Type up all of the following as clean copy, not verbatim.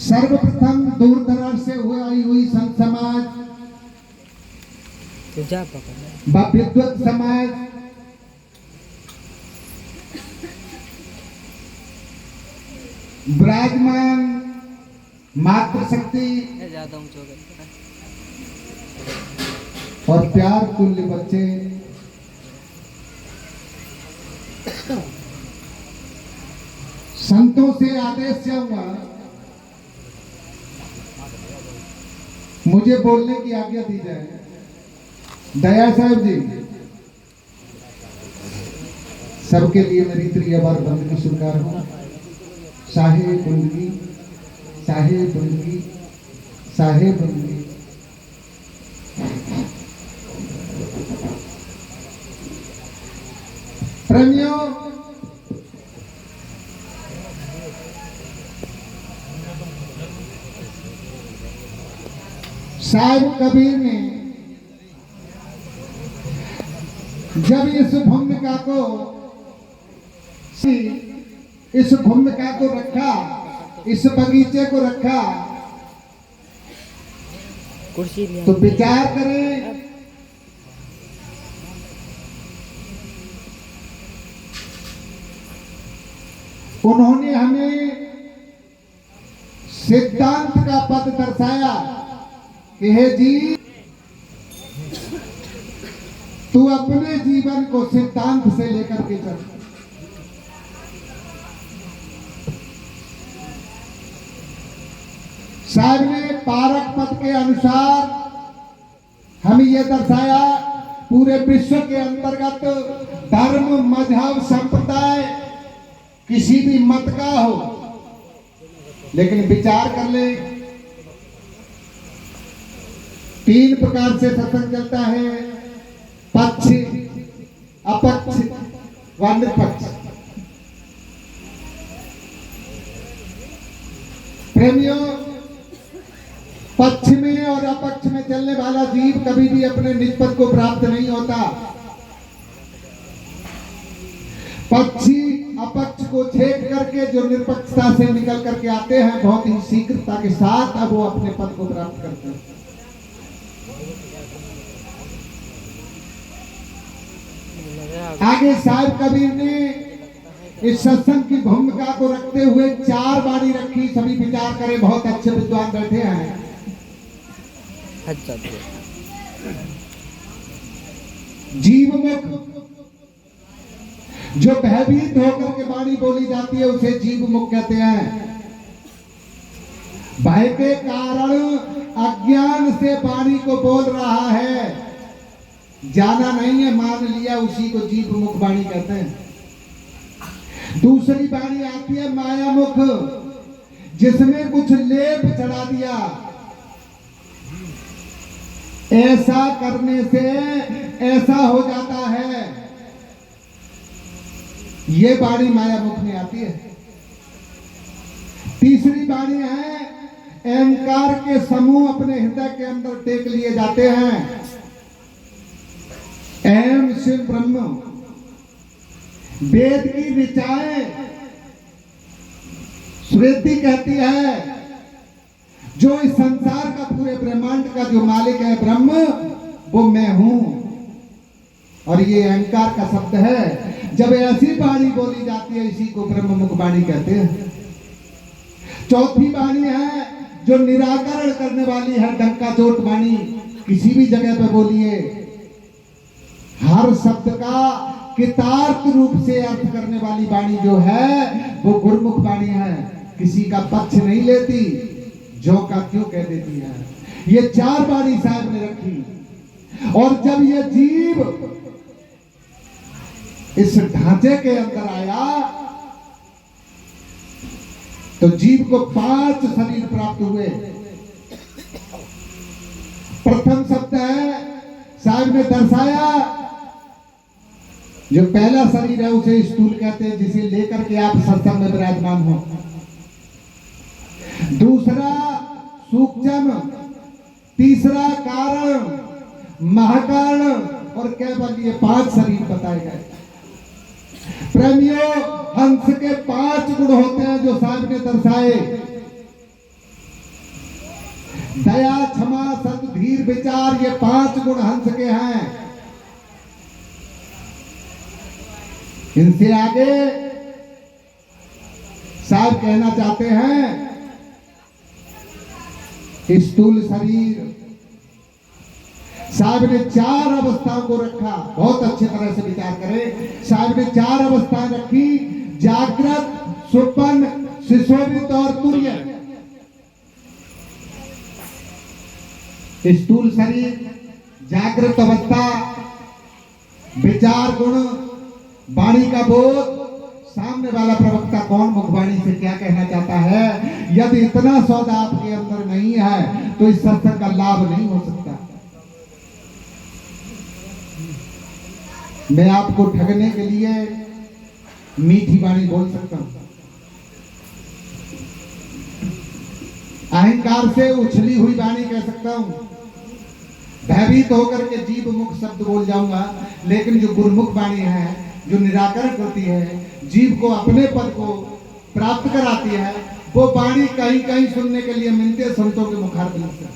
सर्वप्रथम दूर दराज से आई हुई संत समाज व विद्वत समाज विराजमान मातृशक्ति और प्यार तुल्य बच्चे संतों से आदेश हुआ मुझे बोलने की आज्ञा दी जाए। दया साहब जी, सबके लिए मेरी प्रिय बार बंदगी स्वीकार हो। साहे बंदगी, साहे बंदगी, साहे बंदगी। प्रेमियों, साहिब कबीर ने जब इस भूमिका को रखा, इस बगीचे को रखा, तो विचार करें उन्होंने हमें सिद्धांत का पद दर्शाया कि हे जी, तू अपने जीवन को सिद्धांत से लेकर के चल। साहब ने पारक पद के अनुसार हमें यह दर्शाया, पूरे विश्व के अंतर्गत धर्म, मजहब, संप्रदाय किसी भी मत का हो, लेकिन विचार कर ले, 3 प्रकार से सत्संग चलता है: पक्ष, अपक्ष व निष्पक्ष। प्रेमियों, पक्ष में और अपक्ष में चलने वाला जीव कभी भी अपने निज पद को प्राप्त नहीं होता। पक्षी अपक्ष को छेद करके जो निरपक्षता से निकल करके आते हैं, बहुत ही शीघ्रता के साथ अब वो अपने पद को प्राप्त करते हैं। आगे साहिब कबीर ने इस सत्संग की भूमिका को रखते हुए 4 बाणी रखी। सभी विचार करें, बहुत अच्छे विद्वान बैठे हैं। जीव मुख, जो भयभीत होकर के वाणी बोली जाती है उसे जीव मुख कहते हैं। भय के कारण अज्ञान से वाणी को बोल रहा है, जाना नहीं है, मान लिया, उसी को जीव मुख वाणी कहते हैं। दूसरी वाणी आती है माया मुख, जिसमें कुछ लेप चढ़ा दिया, ऐसा करने से ऐसा हो जाता है, ये वाणी माया मुख में आती है। तीसरी वाणी है अहंकार के समूह अपने हृदय के अंदर टेक लिए जाते हैं। अहम शिव ब्रह्म, वेद की ऋचाएं स्मृति कहती है, जो इस संसार का, पूरे ब्रह्मांड का जो मालिक है ब्रह्म, वो मैं हूं, और ये अहंकार का शब्द है। जब ऐसी वाणी बोली जाती है, इसी को ब्रह्म मुख वाणी कहते हैं। चौथी वाणी है जो निराकरण करने वाली है, डंका चोट वाणी, किसी भी जगह पे बोलिए, हर शब्द का कितार्थ रूप से अर्थ करने वाली वाणी जो है वो गुरुमुख वाणी है। किसी का पक्ष नहीं लेती, जो का क्यों कह देती है। ये 4 वाणी साहब ने रखी। और जब ये जीव इस ढांचे के अंदर आया तो जीव को 5 शरीर प्राप्त हुए। प्रथम शब्द है, साहब ने दर्शाया, जो पहला शरीर है उसे स्थूल कहते हैं, जिसे लेकर के आप सत्संग में विराजमान हो। दूसरा सूक्ष्म, तीसरा कारण, महाकारण और केवल, ये 5 शरीर बताए गए। प्रेमियों, हंस के 5 गुण होते हैं जो साहब ने दर्शाए। दया, क्षमा, सत, धीर, विचार, ये 5 गुण हंस के हैं। इनसे आगे साहब कहना चाहते हैं, स्थूल शरीर। साहब ने 4 अवस्थाओं को रखा, बहुत अच्छी तरह से विचार करें। साहब ने 4 अवस्थाएं रखी, जागृत, स्वप्न, सुषुप्त और तुर्य। स्थूल शरीर, जागृत अवस्था, विचार गुण, वाणी का बोध। सामने वाला प्रवक्ता कौन मुखवाणी से क्या कहना चाहता है? यदि इतना सौदा आपके अंदर नहीं है तो इस सत्संग का लाभ नहीं हो सकता। मैं आपको ठगने के लिए मीठी वाणी बोल सकता हूं, अहंकार से उछली हुई वाणी कह सकता हूं, भयभीत होकर के जीव मुख शब्द बोल जाऊंगा, लेकिन जो गुरुमुख वाणी है, जो निराकरण करती है, जीव को अपने पद को प्राप्त कराती है, वो वाणी कहीं कहीं सुनने के लिए मिलते संतों के मुखारबिंद से।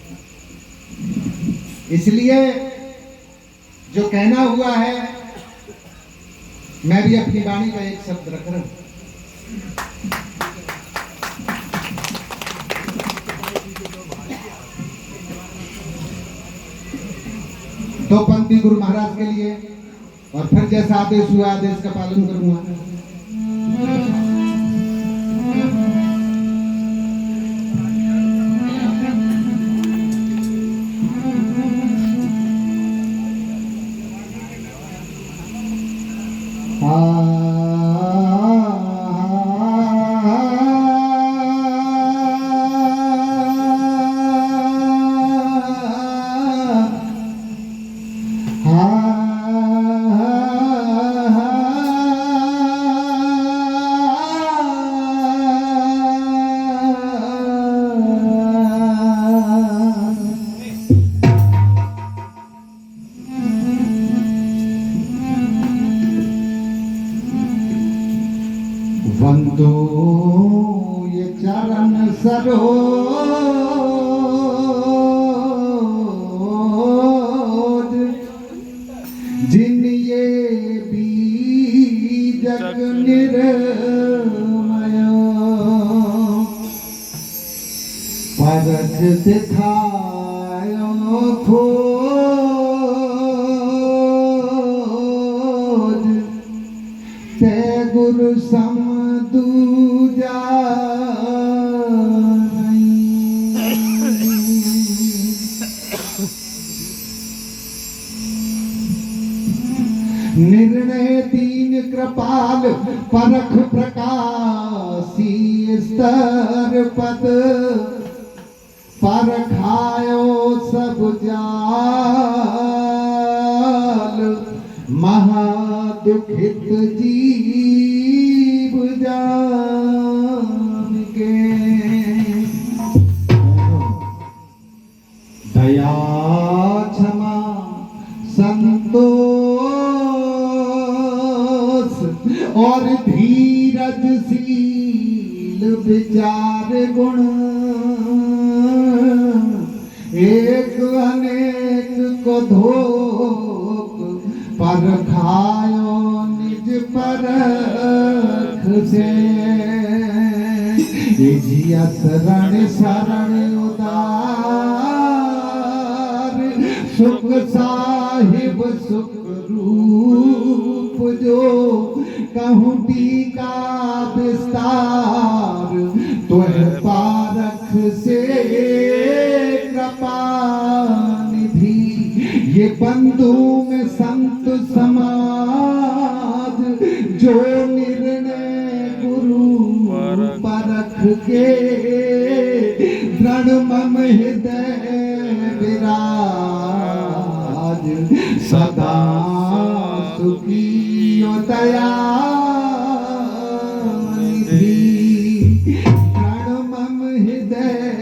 इसलिए जो कहना हुआ है, मैं भी अपनी वाणी का एक शब्द रख रहा हूं। तो पंक्ति गुरु महाराज के लिए, और फिर जैसा आदेश हुआ आदेश का पालन करूंगा। वंदो ये चरण सरोज, जिन ये बीजक निर्मय, परख दिखायो खोज, ते गुरु सम दूजा निर्णय 3 कृपाल, परख प्रकाशी स्तर पद, परखायो सब जाल, महादुखित जीव जान के। दया, क्षमा, संतोष और धीरजशील विचार गुण, एक अनेक को धोख, परखायो निज परख से। जिया शरण शरण उदार, सुख साहिब सुख रूप, जो कहूँ टीका विस्तार, तुह पारख से कृपा निधि। ये बंधु में संत समाज, जो निर्णय गुरु परख के, दृढ़ मम हृदय विराज, सदा सुखी दया निधि। दृढ़ मम हृदय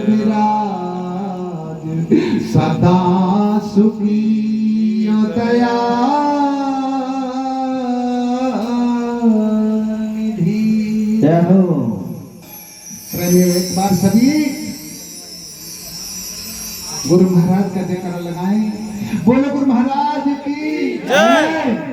विराज, सदा सुखी दया निधि। जय हो। एक बार सभी गुरु महाराज का जयकारा लगाएं। बोलो गुरु महाराज की जय।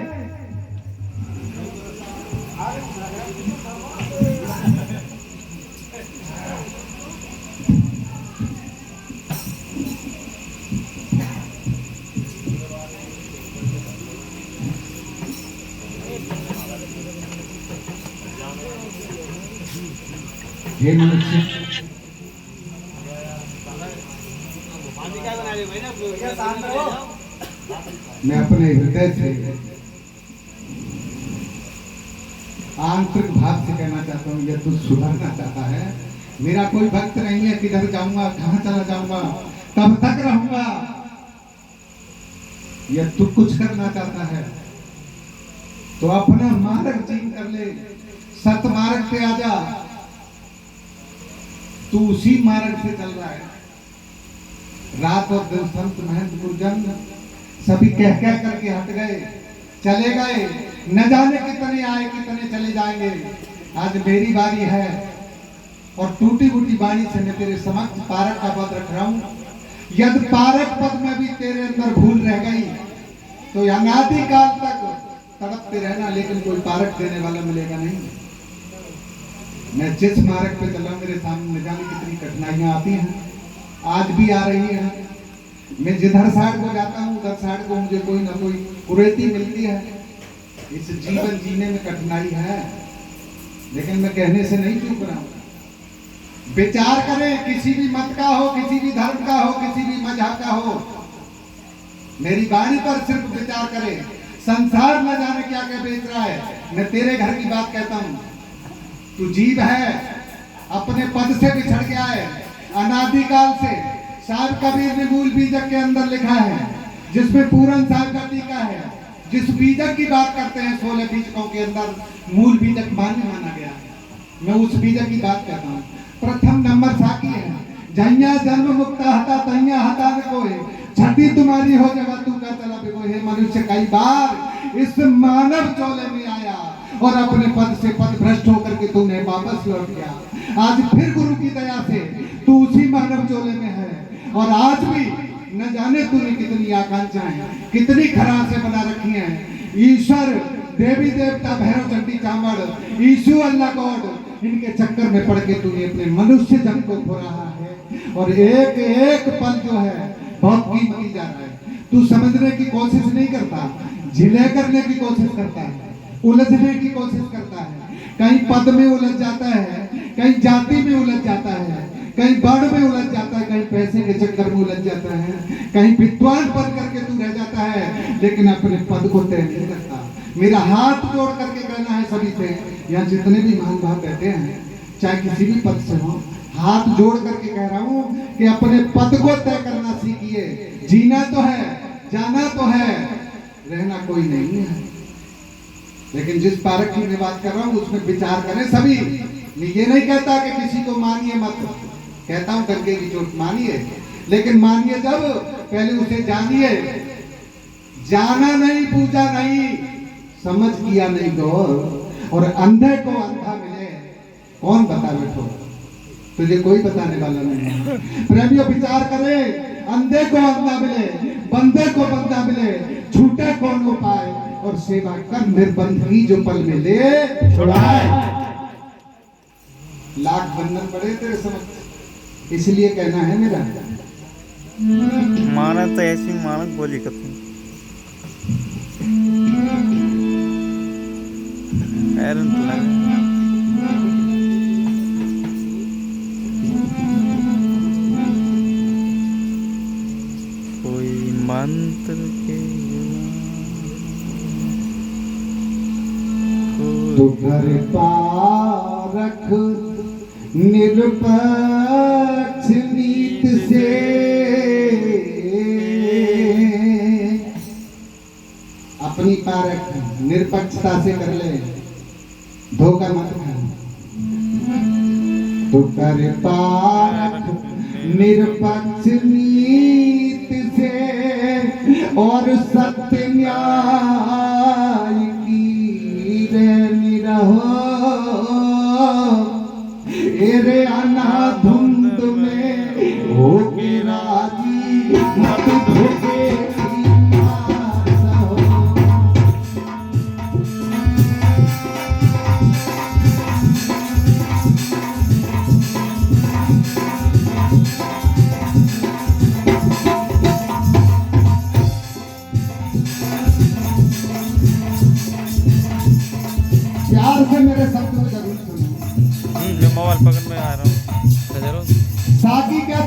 हे मनुष्य, मैं अपने हृदय से आंतरिक भाव से कहना चाहता हूँ, यह तू सुधरना चाहता है। मेरा कोई भक्त नहीं है, किधर जाऊंगा, कहां चला जाऊंगा, कब तक रहूंगा। यह तू कुछ करना चाहता है तो अपना मार्ग चीन कर ले, सत मार्ग पे आ जा। तू उसी मार्ग से चल रहा है। रात और दिन संत महंत गुरुजन सभी कह करके हट गए, चले गए, न जाने कितने आए कितने चले जाएंगे। आज मेरी बारी है और टूटी फूटी बाणी से मैं तेरे समक्ष पारक का पद रख रहा हूं। यदि पारक पद में भी तेरे अंदर भूल रह गई तो अनादि काल तक तड़पते रहना, लेकिन कोई पारक देने वाला मिलेगा नहीं। मैं जिस मार्ग पे चल रहा हूं, मेरे सामने न जाने कितनी कठिनाइयां आती हैं, आज भी आ रही है। मैं जिधर साइड को जाता हूँ उधर साइड को मुझे कोई ना कोई कुरीति मिलती है। इस जीवन जीने में कठिनाई है, लेकिन मैं कहने से नहीं चूक रहा हूँ। विचार करें, किसी भी मत का हो, किसी भी धर्म का हो, किसी भी मजहब का हो, मेरी वाणी पर सिर्फ विचार करें। संसार न जाने क्या क्या बेच रहा है। मैं तेरे घर की बात कहता हूँ। तू जीव है, अपने पद से बिछड़ गया है अनादिकाल से। साहब कबीर ने मूल बीजक के अंदर लिखा है, जिसमें पूरन साहब का टीका है। जिस बीजक की बात करते हैं 16 बीजकों के अंदर मूल बीजक माना गया। मैं उस बीजक की बात करता हूँ। प्रथम नंबर साकी है, जहिया जन्म मुक्ता हता तहिया हता न कोई, छठी तुम्हारी हो जब तू का चला बिको। हे मनुष्य, कई बार इस मानव चोले में आया और अपने पद से पद भ्रष्ट होकर के तूने वापस लौट गया। आज फिर गुरु की दया से तू उसी मानव चोले में है और आज भी न जाने तूने कितनी आकांक्षाएं, कितनी खराशें बना रखी हैं। ईश्वर, देवी देवता, भैरव चंडी चामड़, ईशु अल्लाह गॉड, इनके चक्कर में पड़ के तूने अपने मनुष्य जन्म को खो रहा है और एक एक पल जो है बहुत कीमती जा रहा है। तू समझने की कोशिश नहीं करता, झिले करने की कोशिश करता है, उलझने की कोशिश करता है। कहीं पद में उलझ जाता है, कहीं जाति में उलझ जाता है, कहीं बड़ में उलझ जाता है, कहीं पैसे के चक्कर में उलझ जाता है, कहीं विद्वान पद करके तू रह जाता है, लेकिन अपने पद को तय नहीं करता। मेरा हाथ जोड़ करके कहना है सभी से, यहाँ जितने भी महान भाव बैठे हैं, चाहे किसी भी पद से हो, हाथ जोड़ करके कह रहा हूँ कि अपने पद को तय करना सीखिए। जीना तो है, जाना तो है, रहना कोई नहीं है। लेकिन जिस पारक की मैं बात कर रहा हूँ उसमें विचार करें सभी। मैं ये नहीं कहता कि किसी को मानिए मत, कहता हूँ गंगे की चोट मानिए, लेकिन मानिए जब पहले उसे जानिए। जाना नहीं, पूजा नहीं, समझ किया नहीं गौर, और अंधे को अंधा मिले कौन बता बैठो, तुझे कोई बताने वाला नहीं है। प्रेमियों विचार करे, अंधे को अंधा मिले, बंदे को बंदा मिले, छूटे कौन उपाय, और सेवा कर निर्बंध की जो पल में ले छुड़ाए। लाख बंधन पड़े तेरे समझ, इसलिए कहना है मेरा। माना तो ऐसी मानक बोली करते कोई मंत्र के तू घर पारख निरपेक्ष नीत से, अपनी पारख निरपेक्षता से कर ले, धोखा मत खा। तू कर पारख निरपेक्ष नीत से और सत्य न्याय की निरहो। एरे अनाधुंध में हो के राजी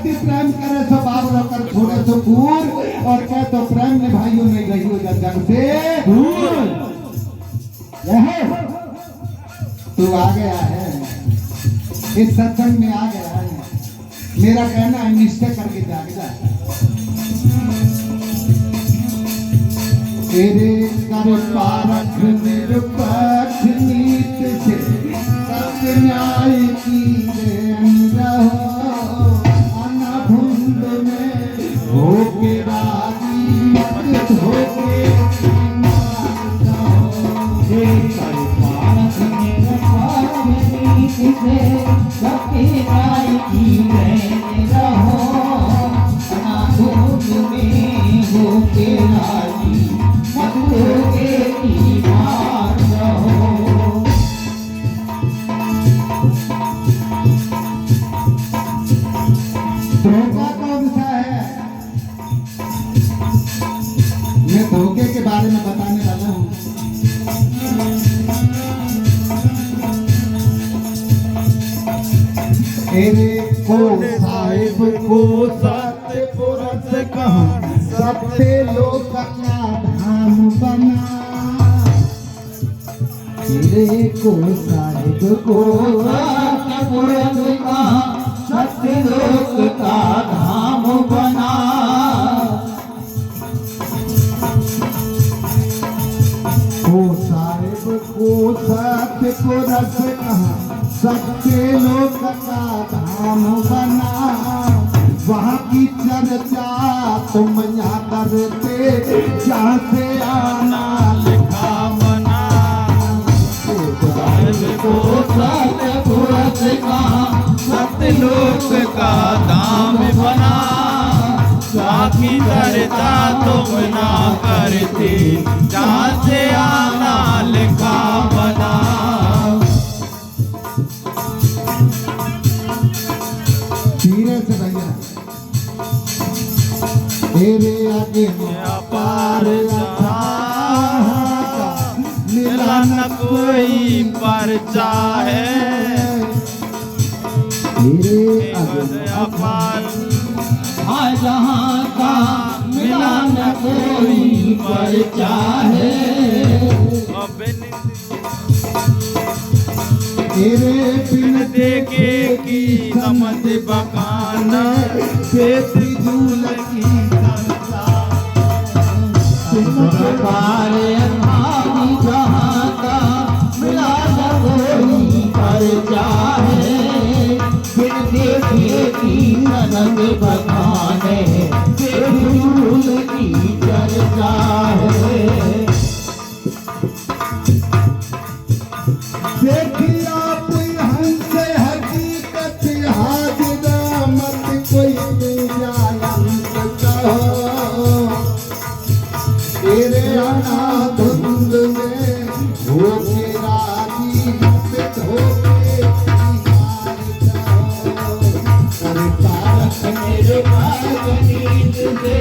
अति प्रेम करे सो बार रोकर छोड़े सो दूर और कह तो प्रेम निभाइयो नहीं रही हो जग से दूर। यह तू आ गया है, इस सत्संग में आ गया है, मेरा कहना है निश्चय करके जाग जा। तेरे कर पारख निरपक्ष नीत से सत्य न्याय की देन रहो, अनभुंद में होके राजी मत होके ईमान रहो। तेरे कर पारख निरपक्ष नीत से सत्य न्याय की देन रहो, अनभुंद में होके राजी धोखा कौन सा है? मैं धोखे के बारे में बताने वाला हूँ। तेरे को साहिब को सत्य पुरुष कहा, सत्य लोक का धाम बना। तेरे को साहिब को सत्य पुरुष का सत्य लोक का धाम बना। को साहिब को सत्य पुरुष कहा, सत्य लोक का धाम बना। वहाँ की चर्चा तुम यहाँ करते, जहाँ से आना लिखा बना। को सत्य पुरुष का सत्य लोक का धाम बना, बाकी चर्चा तुम ना करते, जहाँ से आना लिखा बना। धीरे से भैया, तेरे आगे अपार अथाह, मिला न कोई परचा है। तेरे आगे अपार जहाँ का मिला न कोई परिचा है। तेरे बिन देखे की समझ बकान, बेफिजूल की जहाँ का मिला न कोई परिचा है। बिन देखे की ननद बखाने बेफिजूल की चर्चा है। देखिया कोई हमसे हकीकत हाजिर मत कोई जायंत कहो। तेरे आना धुंध में होके राजी मत होके ईमान जाओ। कर पारख मेरे पास नींद से